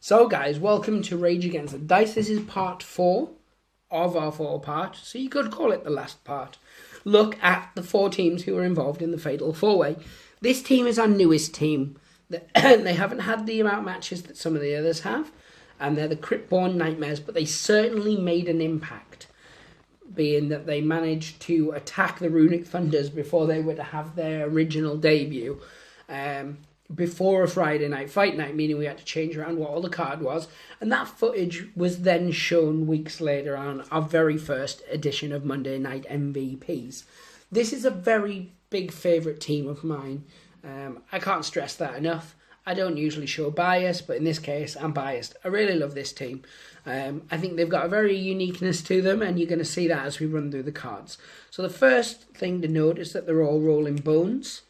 So guys, welcome to Rage Against the Dice. This is part 4 of our 4-part, so you could call it the last part. Look at the 4 teams who were involved in the Fatal 4-Way. This team is our newest team. They haven't had the amount of matches that some of the others have, and they're the Cryptborn Nightmares, but they certainly made an impact, being that they managed to attack the Runic Thunders before they would have their original debut. Before a Friday night fight night, meaning we had to change around what all the card was, and that footage was then shown weeks later on our very first edition of Monday Night MVPs. This is a very big favourite team of mine. I can't stress that enough. I don't usually show bias, but in this case I'm biased. I really love this team. I think they've got a very uniqueness to them, and you're going to see that as we run through the cards. So the first thing to note is that they're all rolling bones,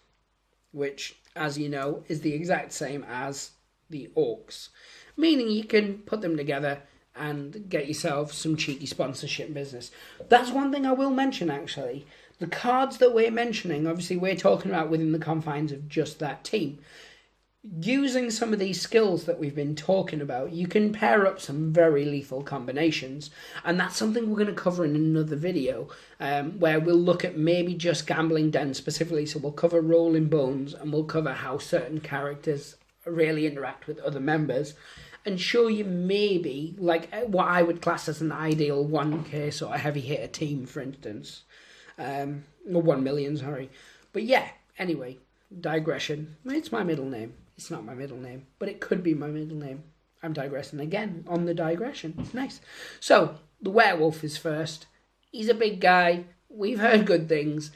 which, as you know, is the exact same as the Orcs, meaning you can put them together and get yourself some cheeky sponsorship business. That's one thing I will mention, actually. The cards that we're mentioning, obviously we're talking about within the confines of just that team. Using some of these skills that we've been talking about, you can pair up some very lethal combinations, and that's something we're going to cover in another video, where we'll look at maybe just Gambling Den specifically. So we'll cover Rolling Bones, and we'll cover how certain characters really interact with other members, and show you maybe like what I would class as an ideal 1k sort of heavy hitter team, for instance, or 1 million, sorry. But yeah, anyway, digression. It's my middle name. It's not my middle name, but it could be my middle name. I'm digressing again on the digression. Nice. So, the werewolf is first. He's a big guy. We've heard good things.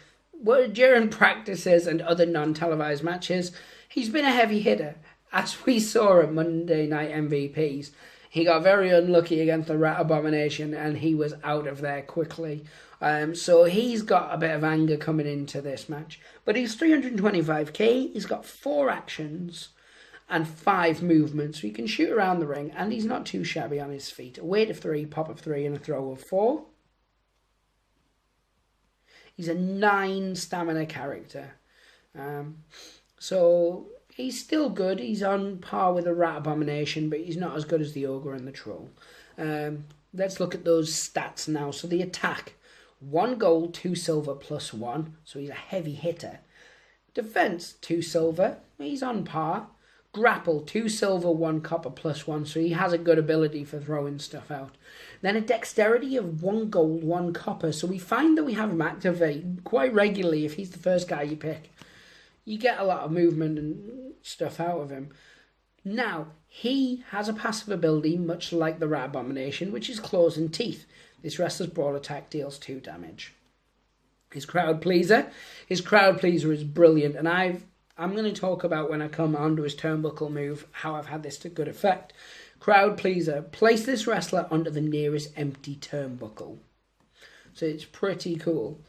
During practices and other non-televised matches, he's been a heavy hitter. As we saw at Monday Night MVPs, he got very unlucky against the Rat Abomination, and he was out of there quickly. So he's got a bit of anger coming into this match. But he's 325k, he's got 4 actions and 5 movements. So he can shoot around the ring, and he's not too shabby on his feet. A weight of 3, pop of 3, and a throw of 4. He's a 9 stamina character. So he's still good. He's on par with the Rat Abomination, but he's not as good as the Ogre and the Troll. Let's look at those stats now. So the attack. 1 gold, 2 silver, plus 1. So he's a heavy hitter. Defense, 2 silver. He's on par. Grapple, 2 silver, 1 copper, plus 1. So he has a good ability for throwing stuff out. Then a dexterity of 1 gold, 1 copper. So we find that we have him activate quite regularly if he's the first guy you pick. You get a lot of movement and stuff out of him. Now, he has a passive ability much like the Rat Abomination, which is Claws and Teeth. This wrestler's brawl attack deals 2 damage. His crowd pleaser is brilliant, and I'm going to talk about when I come onto his turnbuckle move how I've had this to good effect. Crowd pleaser, place this wrestler onto the nearest empty turnbuckle. So it's pretty cool.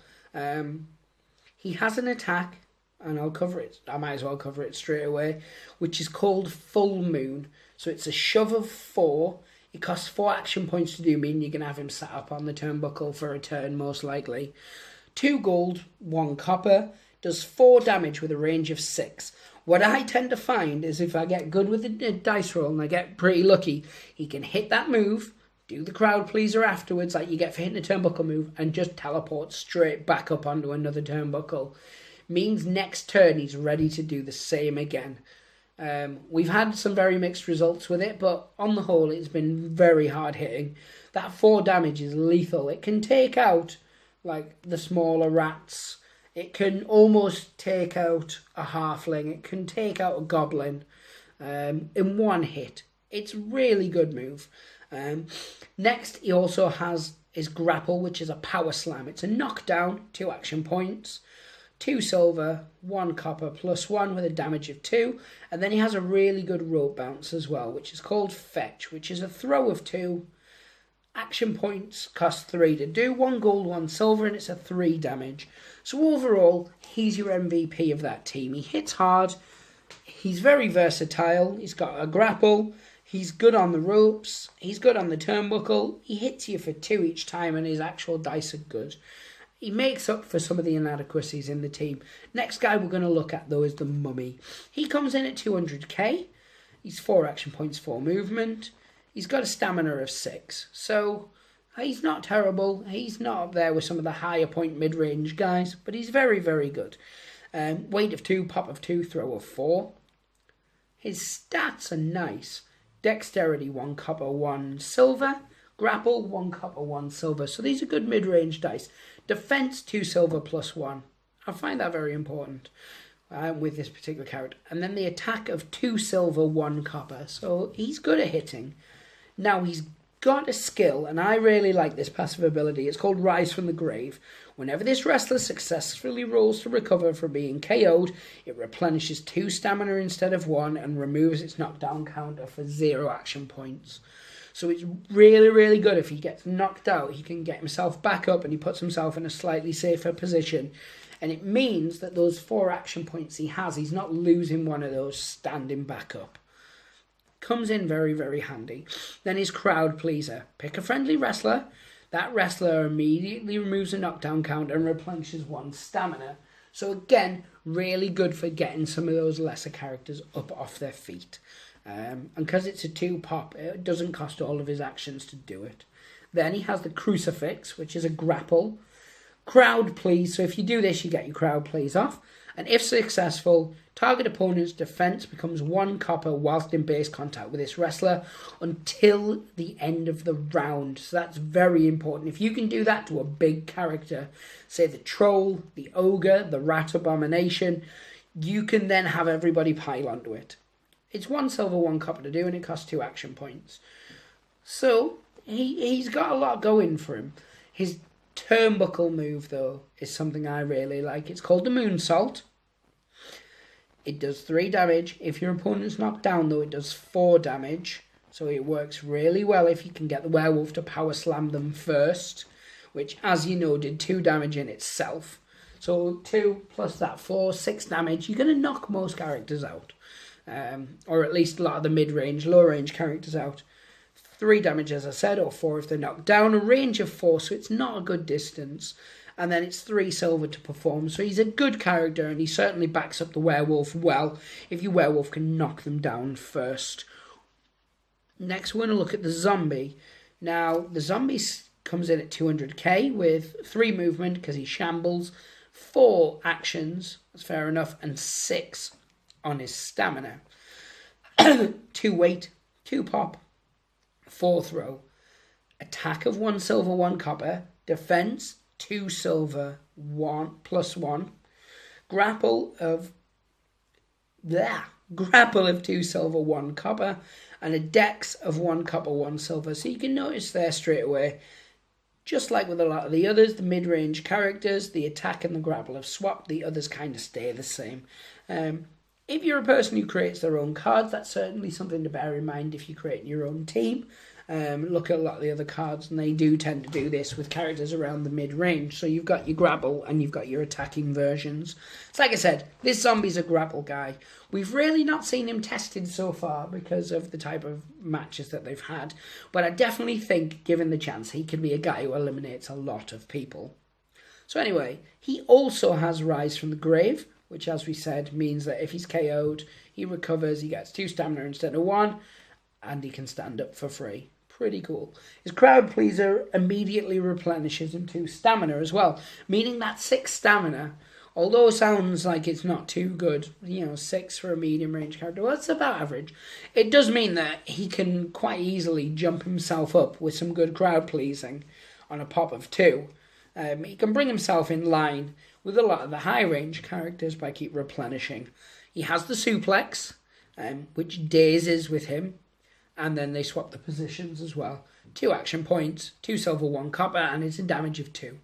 He has an attack, and I'll cover it. I might as well cover it straight away, which is called Full Moon. So it's a shove of 4. It costs 4 action points to do, meaning you're going to have him sat up on the turnbuckle for a turn, most likely. 2 gold, 1 copper, does 4 damage with a range of 6. What I tend to find is if I get good with the dice roll and I get pretty lucky, he can hit that move, do the crowd pleaser afterwards, like you get for hitting a turnbuckle move, and just teleport straight back up onto another turnbuckle. Means next turn he's ready to do the same again. We've had some very mixed results with it, but on the whole it's been very hard hitting. That 4 damage is lethal. It can take out like the smaller rats. It can almost take out a halfling. It can take out a goblin in one hit. It's a really good move. Next he also has his grapple, which is a power slam. It's a knockdown, 2 action points. 2 silver, 1 copper, plus 1 with a damage of 2. And then he has a really good rope bounce as well, which is called Fetch, which is a throw of 2. Action points cost 3 to do, 1 gold, 1 silver, and it's a 3 damage. So overall, he's your MVP of that team. He hits hard, he's very versatile, he's got a grapple, he's good on the ropes, he's good on the turnbuckle, he hits you for 2 each time, and his actual dice are good. He makes up for some of the inadequacies in the team. Next guy we're going to look at, though, is the Mummy. He comes in at 200k. He's 4 action points, 4 movement. He's got a stamina of 6. So he's not terrible. He's not up there with some of the higher point mid-range guys, but he's very, very good. Weight of 2, pop of 2, throw of 4. His stats are nice. Dexterity 1 copper, 1 silver. Grapple 1 copper, 1 silver. So these are good mid-range dice. Defense 2 silver plus 1. I find that very important with this particular character. And then the attack of 2 silver, 1 copper. So he's good at hitting. Now he's got a skill, and I really like this passive ability. It's called Rise from the Grave. Whenever this wrestler successfully rolls to recover from being KO'd, it replenishes 2 stamina instead of 1 and removes its knockdown counter for 0 action points. So it's really, really good. If he gets knocked out, he can get himself back up and he puts himself in a slightly safer position. And it means that those 4 action points he has, he's not losing one of those standing back up. Comes in very, very handy. Then his crowd pleaser. Pick a friendly wrestler. That wrestler immediately removes a knockdown count and replenishes 1 stamina. So again, really good for getting some of those lesser characters up off their feet. And because it's a 2 pop, it doesn't cost all of his actions to do it. Then he has the crucifix, which is a grapple. Crowd please. So if you do this, you get your crowd please off. And if successful, target opponent's defense becomes 1 copper whilst in base contact with this wrestler until the end of the round. So that's very important. If you can do that to a big character, say the troll, the ogre, the rat abomination, you can then have everybody pile onto it. It's 1 silver, 1 copper to do, and it costs 2 action points. So he's got a lot going for him. His turnbuckle move, though, is something I really like. It's called the Moonsault. It does 3 damage. If your opponent's knocked down, though, it does 4 damage. So it works really well if you can get the werewolf to power slam them first, which, as you know, did 2 damage in itself. So 2 plus that 4, 6 damage. You're going to knock most characters out. Or at least a lot of the mid-range, low-range characters out. 3 damage, as I said, or 4 if they're knocked down. A range of 4, so it's not a good distance. And then it's 3 silver to perform. So he's a good character, and he certainly backs up the werewolf well if your werewolf can knock them down first. Next, we're going to look at the zombie. Now, the zombie comes in at 200k with 3 movement because he shambles, 4 actions, that's fair enough, and 6 on his stamina. 2 weight, 2 pop, 4 throw. Attack of 1 silver, 1 copper. Defense, 2 silver, 1 plus 1. Grapple of 2 silver, 1 copper. And a dex of 1 copper, 1 silver. So you can notice there straight away, just like with a lot of the others, the mid-range characters, the attack and the grapple have swapped. The others kind of stay the same. If you're a person who creates their own cards, that's certainly something to bear in mind if you're creating your own team. Look at a lot of the other cards, and they do tend to do this with characters around the mid-range. So you've got your grapple and you've got your attacking versions. So like I said, this zombie's a grapple guy. We've really not seen him tested so far because of the type of matches that they've had. But I definitely think, given the chance, he could be a guy who eliminates a lot of people. So anyway, he also has Rise from the Grave, which, as we said, means that if he's KO'd, he recovers, he gets 2 stamina instead of 1, and he can stand up for free. Pretty cool. His crowd pleaser immediately replenishes him 2 stamina as well, meaning that 6 stamina, although it sounds like it's not too good, 6 for a medium range character, well, it's about average. It does mean that he can quite easily jump himself up with some good crowd pleasing on a pop of 2. He can bring himself in line with a lot of the high range characters by keep replenishing. He has the suplex, which dazes with him. And then they swap the positions as well. 2 action points, 2 silver, 1 copper, and it's a damage of 2.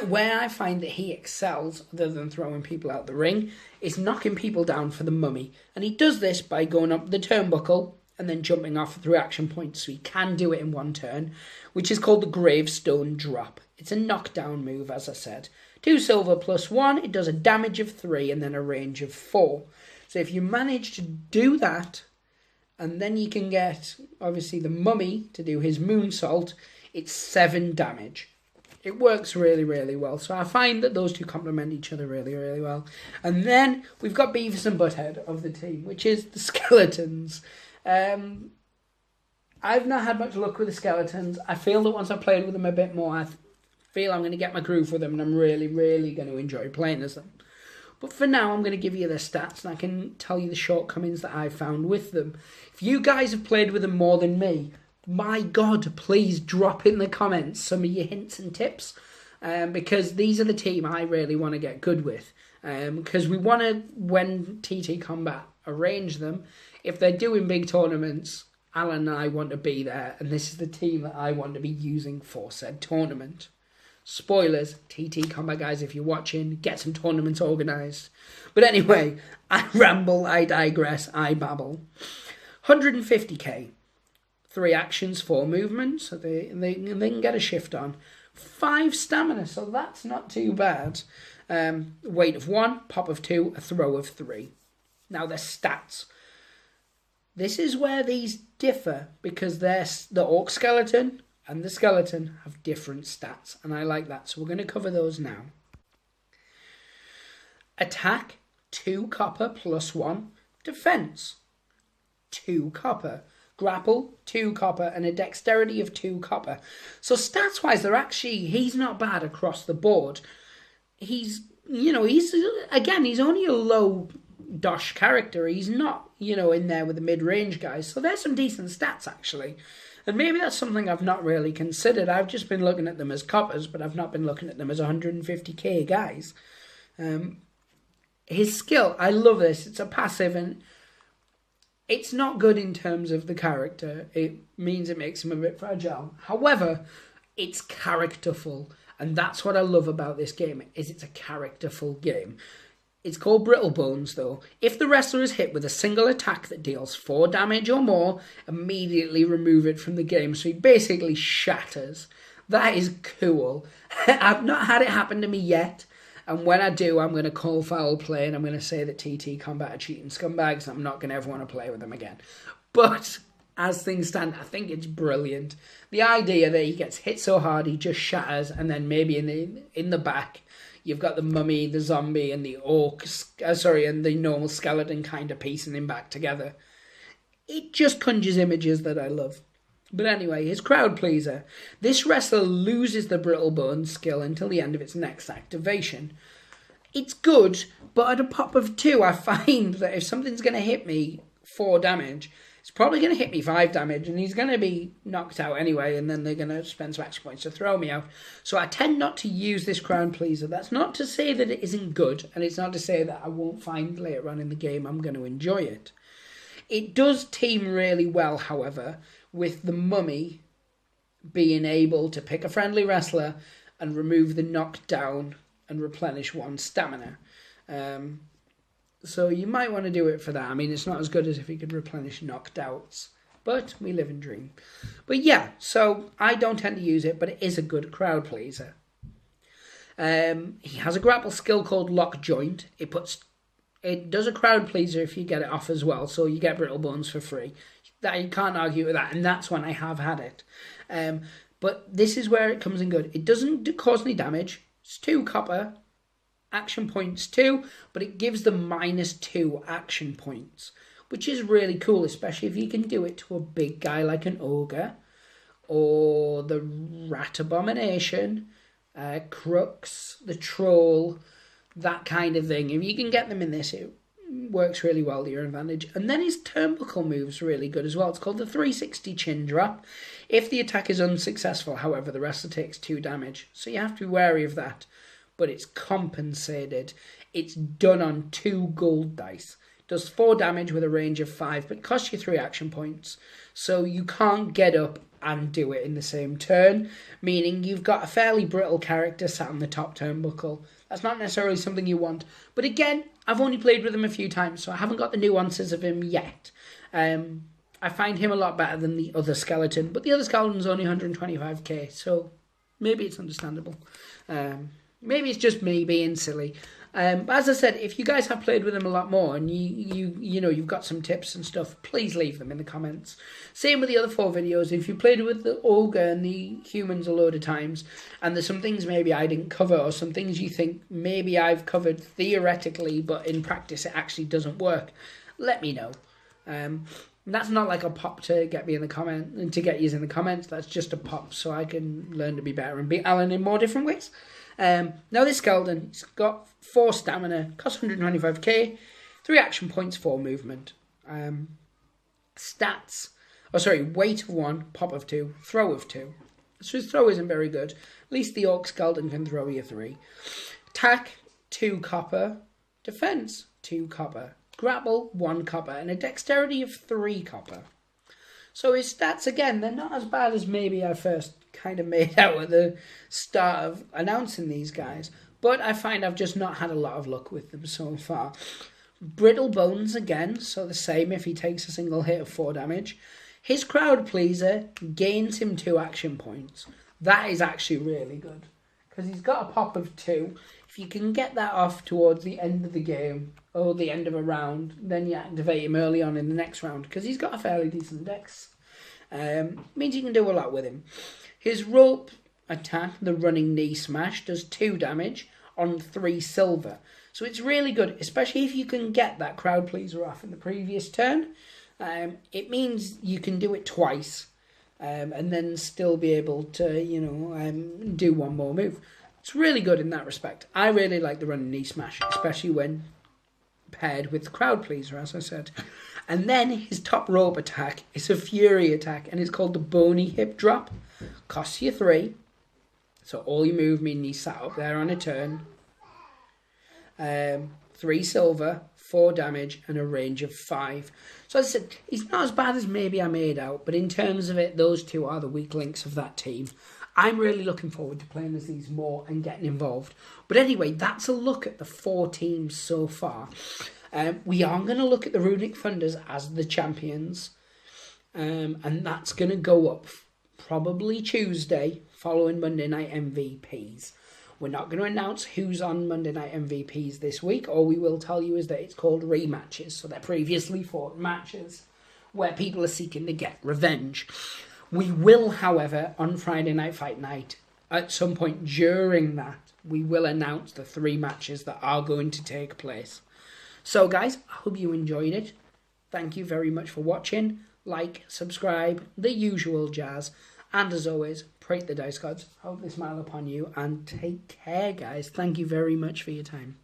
Where I find that he excels, other than throwing people out the ring, is knocking people down for the mummy. And he does this by going up the turnbuckle and then jumping off 3 action points. So he can do it in 1 turn, which is called the Gravestone Drop. It's a knockdown move, as I said. 2 silver plus 1, it does a damage of 3 and then a range of 4. So if you manage to do that, and then you can get, obviously, the mummy to do his moonsault, it's 7 damage. It works really, really well. So I find that those two complement each other really, really well. And then we've got Beavis and Butthead of the team, which is the skeletons. I've not had much luck with the skeletons. I feel that once I've played with them a bit more, I feel I'm going to get my groove with them, and I'm really, really going to enjoy playing as them. But for now, I'm going to give you their stats, and I can tell you the shortcomings that I found with them. If you guys have played with them more than me, my God, please drop in the comments some of your hints and tips, because these are the team I really want to get good with. Because we want to, when TTCombat arrange them, if they're doing big tournaments, Alan and I want to be there, and this is the team that I want to be using for said tournament. Spoilers, TTCombat guys, if you're watching, get some tournaments organised. But anyway, I ramble, I digress, I babble. 150k. 3 actions, 4 movements, so they can get a shift on. 5 stamina, so that's not too bad. Weight of 1, pop of 2, a throw of 3. Now their stats. This is where these differ, because the orc skeleton and the skeleton have different stats, and I like that, so we're going to cover those now. Attack, 2 copper plus 1. Defense, 2 copper. Grapple, 2 copper, and a dexterity of 2 copper. So stats-wise, he's not bad across the board. He's only a low dosh character. He's not, in there with the mid-range guys. So there's some decent stats, actually. And maybe that's something I've not really considered. I've just been looking at them as coppers, but I've not been looking at them as 150k guys. His skill, I love this. It's a passive, and it's not good in terms of the character. It means it makes him a bit fragile. However, it's characterful, and that's what I love about this game, is it's a characterful game. It's called Brittle Bones, though. If the wrestler is hit with a single attack that deals 4 damage or more, immediately remove it from the game. So he basically shatters. That is cool. I've not had it happen to me yet. And when I do, I'm going to call foul play, and I'm going to say that TTCombat are cheating scumbags, and I'm not going to ever want to play with them again. But as things stand, I think it's brilliant. The idea that he gets hit so hard, he just shatters, and then maybe in the back, you've got the mummy, the zombie, and the and the normal skeleton kind of piecing him back together. It just conjures images that I love. But anyway, his crowd pleaser. This wrestler loses the Brittle Bones skill until the end of its next activation. It's good, but at a pop of 2, I find that if something's going to hit me 4 damage, it's probably going to hit me 5 damage, and he's going to be knocked out anyway, and then they're going to spend some action points to throw me out. So I tend not to use this crowd pleaser. That's not to say that it isn't good, and it's not to say that I won't find later on in the game I'm going to enjoy it. It does team really well, however, with the mummy being able to pick a friendly wrestler and remove the knockdown and replenish 1 stamina. So you might want to do it for that. I mean, it's not as good as if he could replenish knockouts, but we live and dream. But yeah, so I don't tend to use it, but it is a good crowd pleaser. He has a grapple skill called Lock Joint. It does a crowd pleaser if you get it off as well, so you get Brittle Bones for free. That you can't argue with that, and that's when I have had it. But this is where it comes in good. It doesn't cause any damage. It's 2 copper, action points 2, but it gives them -2 action points, which is really cool, especially if you can do it to a big guy like an ogre, or the rat abomination, crooks, the troll, that kind of thing. If you can get them in this, it works really well to your advantage. And then his turnbuckle move's really good as well. It's called the 360 chin drop. If the attack is unsuccessful, however, the wrestler takes 2 damage. So you have to be wary of that. But it's compensated. It's done on 2 gold dice. It does 4 damage with a range of 5, but it costs you 3 action points. So you can't get up and do it in the same turn, meaning you've got a fairly brittle character sat on the top turnbuckle. That's not necessarily something you want. But again, I've only played with him a few times, so I haven't got the nuances of him yet. I find him a lot better than the other skeleton, but the other skeleton's only 125k, so maybe it's understandable. Maybe it's just me being silly. But as I said, if you guys have played with them a lot more and you've got some tips and stuff, please leave them in the comments. Same with the other 4 videos. If you played with the ogre and the humans a load of times, and there's some things maybe I didn't cover, or some things you think maybe I've covered theoretically, but in practice it actually doesn't work, let me know. That's not like a pop to get me in the comment and to get you in the comments. That's just a pop so I can learn to be better and beat Alan in more different ways. Now this skeleton, he's got 4 stamina, costs 125k, 3 action points, 4 movement. Stats, weight of 1, pop of 2, throw of 2. So his throw isn't very good. At least the orc skeleton can throw you 3. Attack, 2 copper. Defense, 2 copper. Grapple, 1 copper. And a dexterity of 3 copper. So his stats, again, they're not as bad as maybe I first kind of made out at the start of announcing these guys. But I find I've just not had a lot of luck with them so far. Brittle bones again, so the same if he takes a single hit of 4 damage. His crowd pleaser gains him 2 action points. That is actually really good, because he's got a pop of 2. If you can get that off towards the end of the game, or the end of a round, then you activate him early on in the next round, because he's got a fairly decent dex. Means you can do a lot with him. His rope attack, the running knee smash, does 2 damage on 3 silver. So it's really good, especially if you can get that crowd pleaser off in the previous turn. It means you can do it twice, and then still be able to, do one more move. It's really good in that respect. I really like the running knee smash, especially when paired with the crowd pleaser, as I said. And then his top rope attack is a fury attack, and it's called the bony hip drop. Costs you 3. So all your movement needs sat up there on a turn. 3 silver, 4 damage, and a range of 5. So as I said, he's not as bad as maybe I made out, but in terms of it, those 2 are the weak links of that team. I'm really looking forward to playing as these more and getting involved. But anyway, that's a look at the 4 teams so far. We are going to look at the Runic Funders as the champions. And that's going to go up probably Tuesday, following Monday Night MVPs. We're not going to announce who's on Monday Night MVPs this week. All we will tell you is that it's called rematches. So they're previously fought matches where people are seeking to get revenge. We will, however, on Friday Night Fight Night, at some point during that, we will announce the 3 matches that are going to take place. So guys, I hope you enjoyed it. Thank you very much for watching. Like, subscribe, the usual jazz. And as always, pray the dice gods. Hope they smile upon you. And take care, guys. Thank you very much for your time.